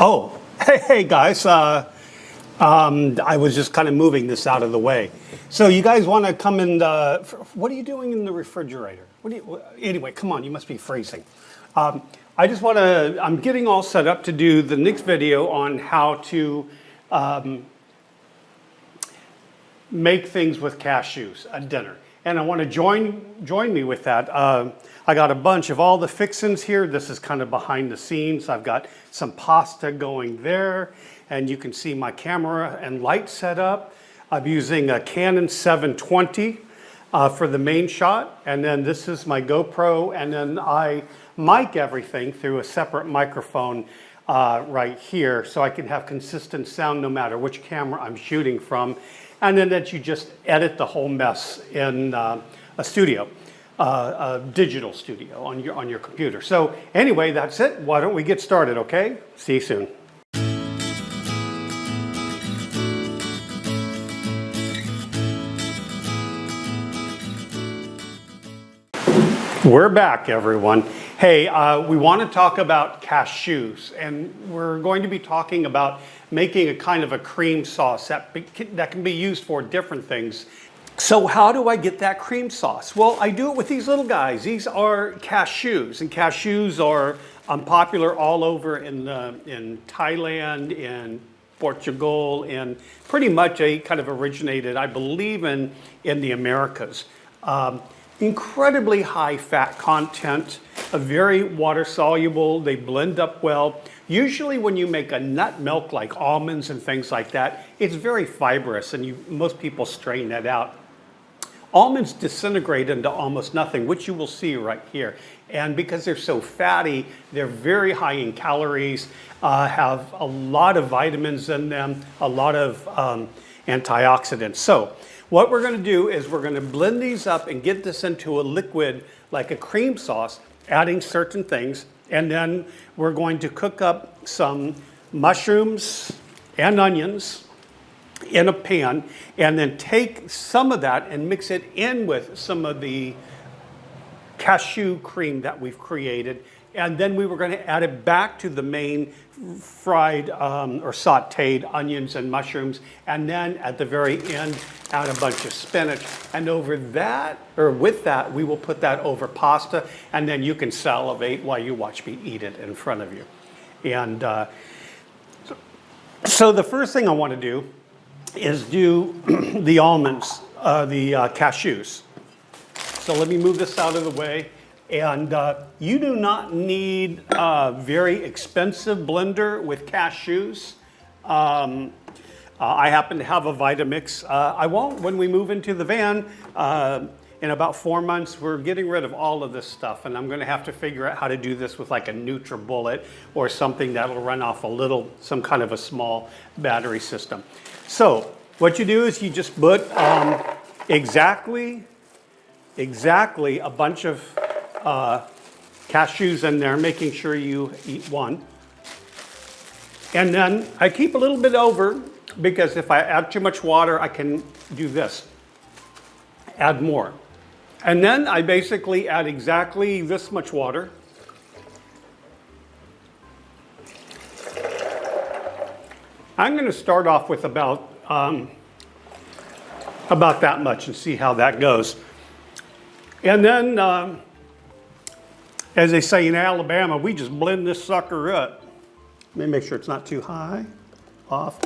Oh, hey guys. I was just kind of moving this out of the way. So you guys want to come and, what are you doing in the refrigerator? Anyway, come on, you must be freezing. I just want to, I'm getting all set up to do the next video on how to make things with cashews at dinner. And I want to join me with that. I got a bunch of all the fixings here. This is kind of behind the scenes. I've got some pasta going there, and you can see my camera and light set up. I'm using a Canon 720 for the main shot, and then this is my GoPro, and then I mic everything through a separate microphone right here, so I can have consistent sound no matter which camera I'm shooting from. And then that you just edit the whole mess in a studio, a digital studio on your computer. So anyway, that's it. Why don't we get started, okay? See you soon. We're back, everyone. Hey, we want to talk about cashews, and we're going to be talking about making a kind of a cream sauce that can be used for different things. So how do I get that cream sauce? Well, I do it with these little guys. These are cashews, and cashews are popular all over in Thailand, in Portugal, and pretty much they kind of originated, I believe, in the Americas. Incredibly high fat content, very water soluble, they blend up well. Usually when you make a nut milk like almonds and things like that, it's very fibrous and most people strain that out. Almonds disintegrate into almost nothing, which you will see right here. And because they're so fatty, they're very high in calories, have a lot of vitamins in them, a lot of antioxidants. So what we're going to do is we're going to blend these up and get this into a liquid like a cream sauce, adding certain things, and then we're going to cook up some mushrooms and onions in a pan, and then take some of that and mix it in with some of the cashew cream that we've created, and then we were going to add it back to the main fried or sauteed onions and mushrooms, and then at the very end add a bunch of spinach, and over that, or with that, we will put that over pasta, and then you can salivate while you watch me eat it in front of you. And so the first thing I want to do is do the almonds, the cashews. So let me move this out of the way. And you do not need a very expensive blender with cashews. I happen to have a Vitamix. I won't when we move into the van. In about 4 months, we're getting rid of all of this stuff, and I'm going to have to figure out how to do this with like a NutriBullet or something that'll run off some kind of a small battery system. So what you do is you just put exactly a bunch of cashews in there, making sure you eat one. And then I keep a little bit over, because if I add too much water, I can do this, add more. And then I basically add exactly this much water. I'm going to start off with about that much and see how that goes. And then, as they say in Alabama, we just blend this sucker up. Let me make sure it's not too high. Off.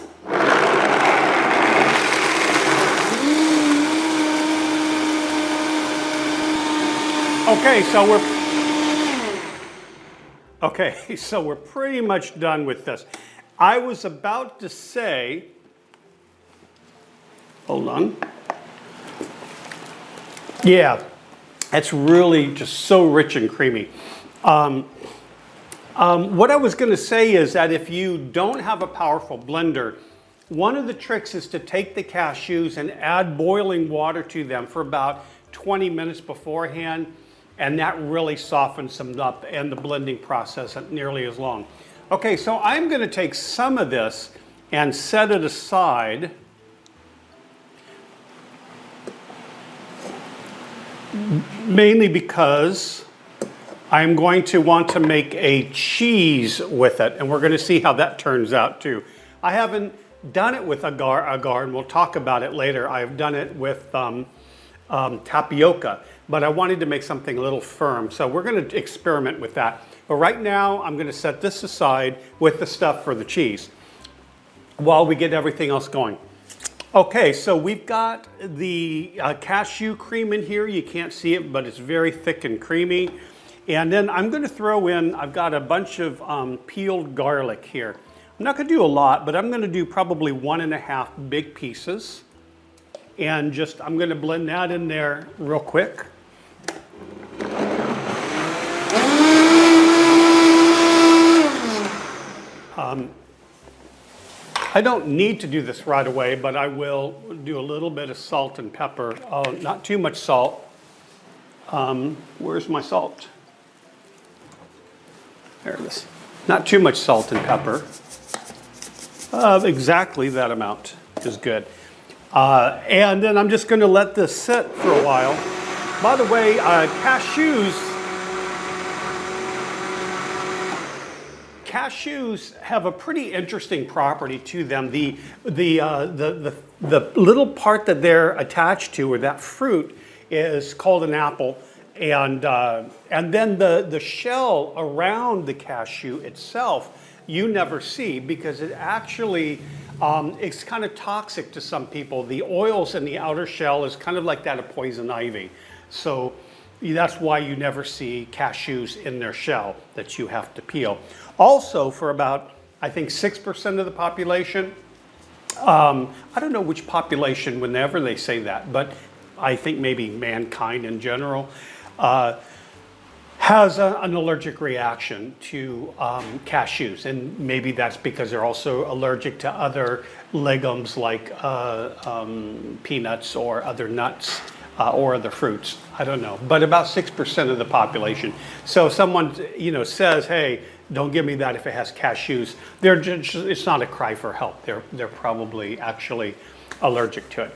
Okay, so we're pretty much done with this. I was about to say, hold on. Yeah, it's really just so rich and creamy. What I was going to say is that if you don't have a powerful blender, one of the tricks is to take the cashews and add boiling water to them for about 20 minutes beforehand, and that really softens them up, and the blending process isn't nearly as long. Okay, so I'm going to take some of this and set it aside. Mainly because I'm going to want to make a cheese with it, and we're going to see how that turns out too. I haven't done it with agar, and we'll talk about it later. I've done it with tapioca, but I wanted to make something a little firm, so we're going to experiment with that. But right now, I'm going to set this aside with the stuff for the cheese while we get everything else going. Okay, so we've got the cashew cream in here. You can't see it, but it's very thick and creamy. And then I'm going to throw in, I've got a bunch of peeled garlic here. I'm not going to do a lot, but I'm going to do probably 1.5 big pieces. And just, I'm going to blend that in there real quick. I don't need to do this right away, but I will do a little bit of salt and pepper. Not too much salt. Where's my salt? There it is. Not too much salt and pepper. Exactly that amount is good. And then I'm just going to let this sit for a while. By the way, cashews have a pretty interesting property to them. The little part that they're attached to, or that fruit, is called an apple. And then the shell around the cashew itself, you never see, because it actually, it's kind of toxic to some people. The oils in the outer shell is kind of like that of poison ivy. So that's why you never see cashews in their shell that you have to peel. Also, for about, I think, 6% of the population, I don't know which population whenever they say that, but I think maybe mankind in general, has an allergic reaction to cashews. And maybe that's because they're also allergic to other legumes like peanuts or other nuts or other fruits. I don't know, but about 6% of the population. So if someone says, hey, don't give me that if it has cashews, it's not a cry for help. They're probably actually allergic to it.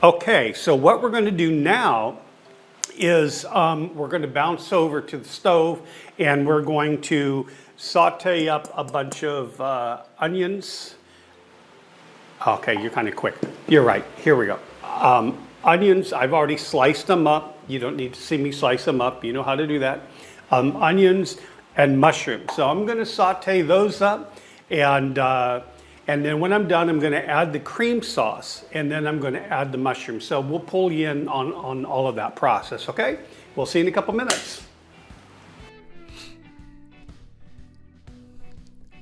Okay, so what we're going to do now is we're going to bounce over to the stove, and we're going to saute up a bunch of onions. Okay, you're kind of quick. You're right. Here we go. Onions, I've already sliced them up. You don't need to see me slice them up. You know how to do that. Onions and mushrooms. So I'm going to saute those up, and then when I'm done, I'm going to add the cream sauce, and then I'm going to add the mushrooms. So we'll pull you in on all of that process, okay? We'll see you in a couple minutes.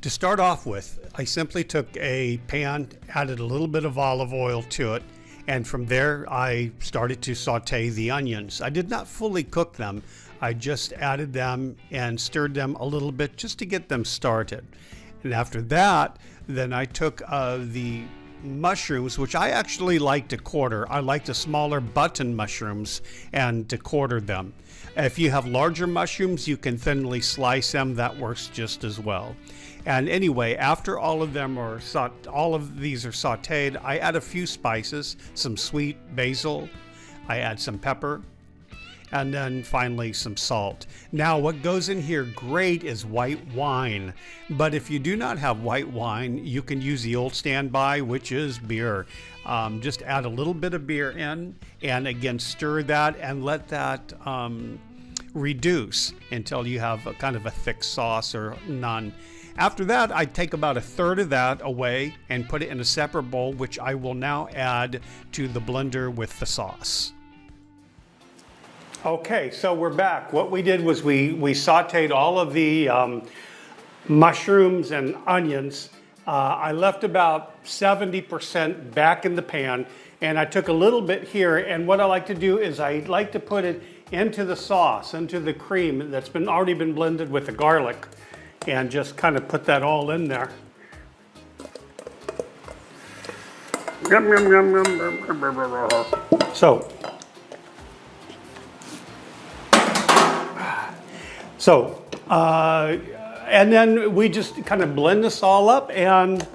To start off with, I simply took a pan, added a little bit of olive oil to it, and from there I started to saute the onions. I did not fully cook them. I just added them and stirred them a little bit just to get them started. And after that, then I took the mushrooms, which I actually like to quarter. I like the smaller button mushrooms and to quarter them. If you have larger mushrooms, you can thinly slice them. That works just as well. And anyway, after all of these are sauteed, I add a few spices, some sweet basil. I add some pepper. And then finally some salt. Now what goes in here great is white wine, but if you do not have white wine, you can use the old standby, which is beer. Just add a little bit of beer in, and again stir that and let that reduce until you have a kind of a thick sauce or none. After that, I take about 1/3 of that away and put it in a separate bowl, which I will now add to the blender with the sauce. Okay, so we're back. What we did was we sauteed all of the mushrooms and onions. I left about 70% back in the pan, and I took a little bit here, and what I like to do is I like to put it into the sauce, into the cream that's already been blended with the garlic, and just kind of put that all in there. And then we just kind of blend this all up, and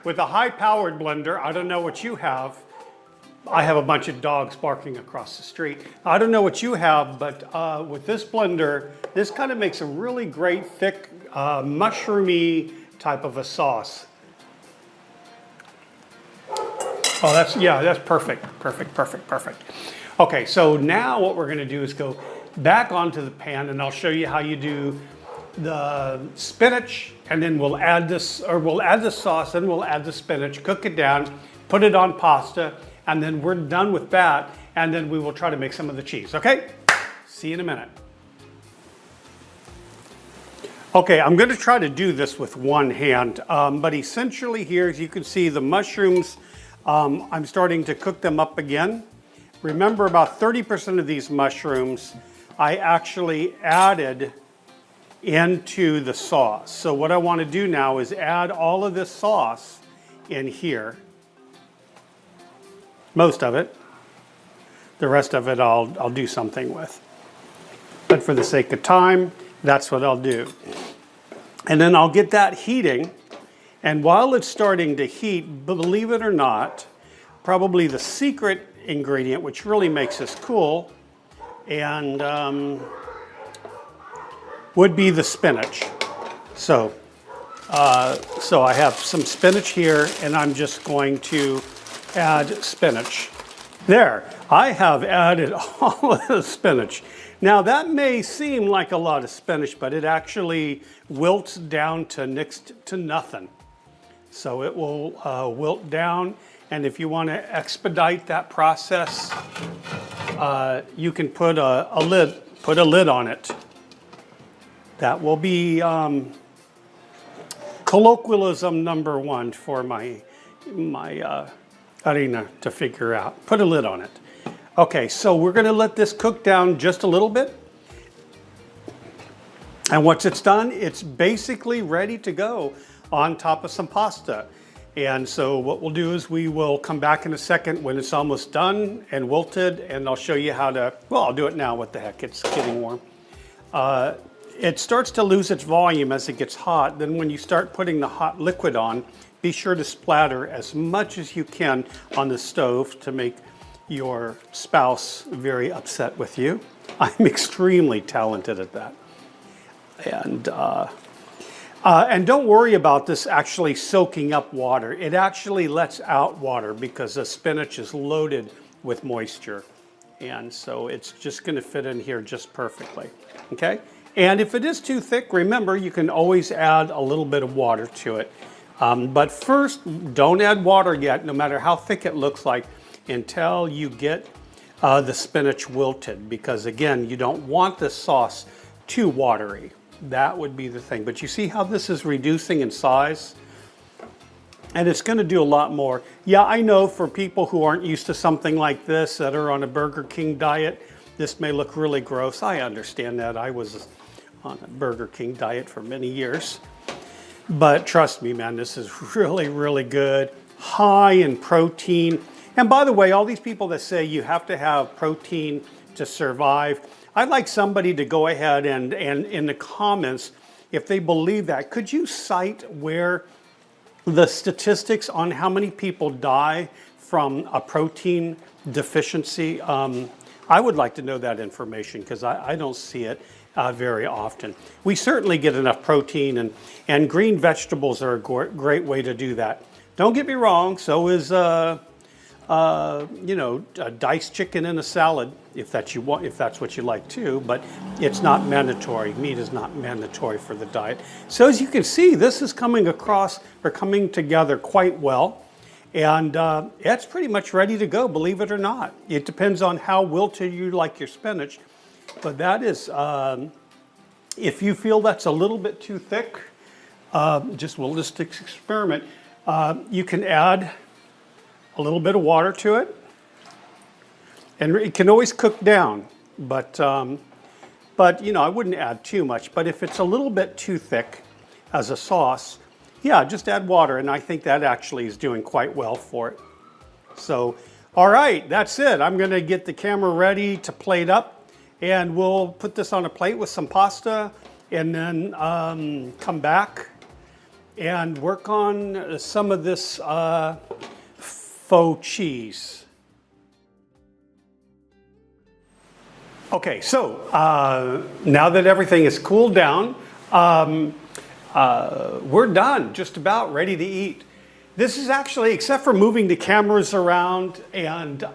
with a high-powered blender, I don't know what you have, I have a bunch of dogs barking across the street. I don't know what you have, but with this blender, this kind of makes a really great thick mushroomy type of a sauce. Oh, that's perfect, perfect, perfect, perfect. Okay, so now what we're gonna do is go back onto the pan and I'll show you how you do the spinach, and then we'll add this, or we'll add the sauce, then we'll add the spinach, cook it down, put it on pasta, and then we're done with that, and then we will try to make some of the cheese, okay? See you in a minute. Okay, I'm gonna try to do this with one hand, but essentially here, as you can see, the mushrooms, I'm starting to cook them up again. Remember, about 30% of these mushrooms, I actually added into the sauce. So what I want to do now is add all of this sauce in here. Most of it. The rest of it I'll do something with. But for the sake of time, that's what I'll do. And then I'll get that heating. And while it's starting to heat, believe it or not, probably the secret ingredient, which really makes this cool, and would be the spinach. So I have some spinach here, and I'm just going to add spinach. There, I have added all of the spinach. Now that may seem like a lot of spinach, but it actually wilts down to next to nothing. So it will wilt down, and if you want to expedite that process, you can put a lid on it. That will be colloquialism number one for my arena to figure out. Put a lid on it. Okay, so we're going to let this cook down just a little bit. And once it's done, it's basically ready to go on top of some pasta. And so what we'll do is we will come back in a second when it's almost done and wilted, and I'll show you how to, well, I'll do it now, what the heck, it's getting warm. It starts to lose its volume as it gets hot. Then when you start putting the hot liquid on, be sure to splatter as much as you can on the stove to make your spouse very upset with you. I'm extremely talented at that. And don't worry about this actually soaking up water. It actually lets out water because the spinach is loaded with moisture. And so it's just going to fit in here just perfectly. Okay? And if it is too thick, remember, you can always add a little bit of water to it. But first, don't add water yet, no matter how thick it looks like, until you get the spinach wilted. Because again, you don't want the sauce too watery. That would be the thing. But you see how this is reducing in size? And it's going to do a lot more. Yeah, I know for people who aren't used to something like this, that are on a Burger King diet, this may look really gross. I understand that. I was on a Burger King diet for many years. But trust me, man, this is really, really good. High in protein. And by the way, all these people that say you have to have protein to survive, I'd like somebody to go ahead and in the comments, if they believe that, could you cite where the statistics on how many people die from a protein deficiency? I would like to know that information because I don't see it very often. We certainly get enough protein, and green vegetables are a great way to do that. Don't get me wrong, so is a diced chicken in a salad, if that's what you like too, but it's not mandatory. Meat is not mandatory for the diet. So as you can see, this is coming together quite well, and it's pretty much ready to go, believe it or not. It depends on how wilted you like your spinach, but that is, if you feel that's a little bit too thick, we'll just experiment. You can add a little bit of water to it, and it can always cook down, but you know, I wouldn't add too much. But if it's a little bit too thick as a sauce, yeah, just add water, and I think that actually is doing quite well for it. So, all right, that's it. I'm going to get the camera ready to plate up, and we'll put this on a plate with some pasta, and then come back and work on some of this faux cheese. Okay, so now that everything is cooled down, we're done, just about ready to eat. This is actually, except for moving the cameras around and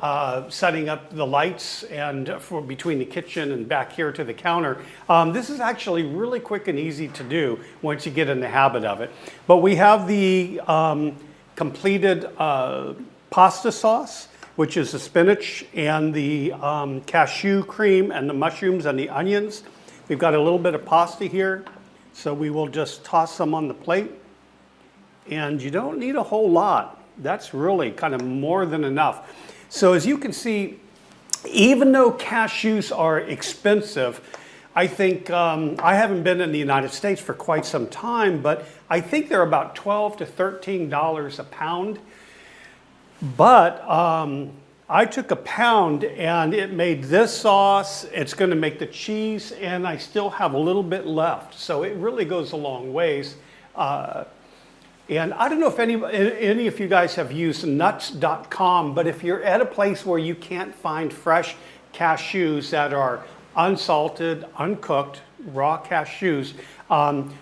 setting up the lights and for between the kitchen and back here to the counter, this is actually really quick and easy to do once you get in the habit of it. But we have the completed pasta sauce, which is the spinach and the cashew cream and the mushrooms and the onions. We've got a little bit of pasta here, so we will just toss some on the plate. And you don't need a whole lot. That's really kind of more than enough. So as you can see, even though cashews are expensive, I think, I haven't been in the United States for quite some time, but I think they're about $12 to $13 a pound. But I took a pound and it made this sauce, it's going to make the cheese, and I still have a little bit left. So it really goes a long ways. And I don't know if any of you guys have used nuts.com, but if you're at a place where you can't find fresh cashews that are unsalted, uncooked, raw cashews,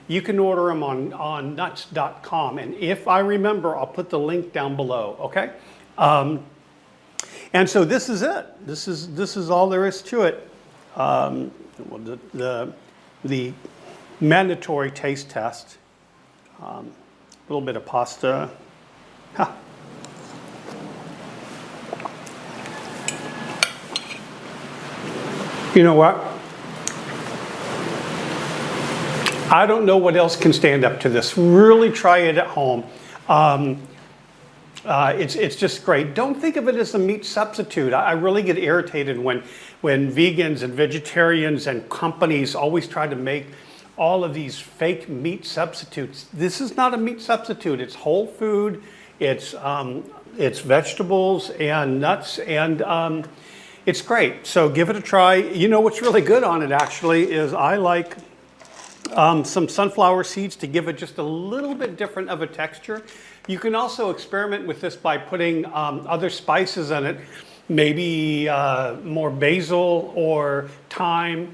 you can order them on nuts.com. And if I remember, I'll put the link down below, okay? And so this is it. This is all there is to it. The mandatory taste test. A little bit of pasta. Ha. You know what? I don't know what else can stand up to this. Really try it at home. It's just great. Don't think of it as a meat substitute. I really get irritated when vegans and vegetarians and companies always try to make all of these fake meat substitutes. This is not a meat substitute. It's whole food. It's vegetables and nuts, and it's great. So give it a try. You know what's really good on it actually is I like some sunflower seeds to give it just a little bit different of a texture. You can also experiment with this by putting other spices in it, maybe more basil or thyme,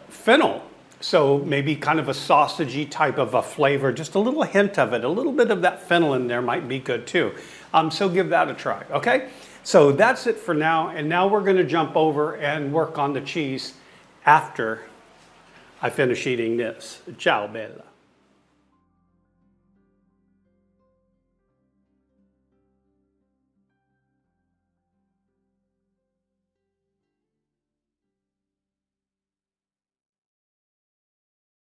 fennel. So maybe kind of a sausagey type of a flavor, just a little hint of it, a little bit of that fennel in there might be good too. So give that a try, okay? So that's it for now, and now we're gonna jump over and work on the cheese after I finish eating this. Ciao, Bella.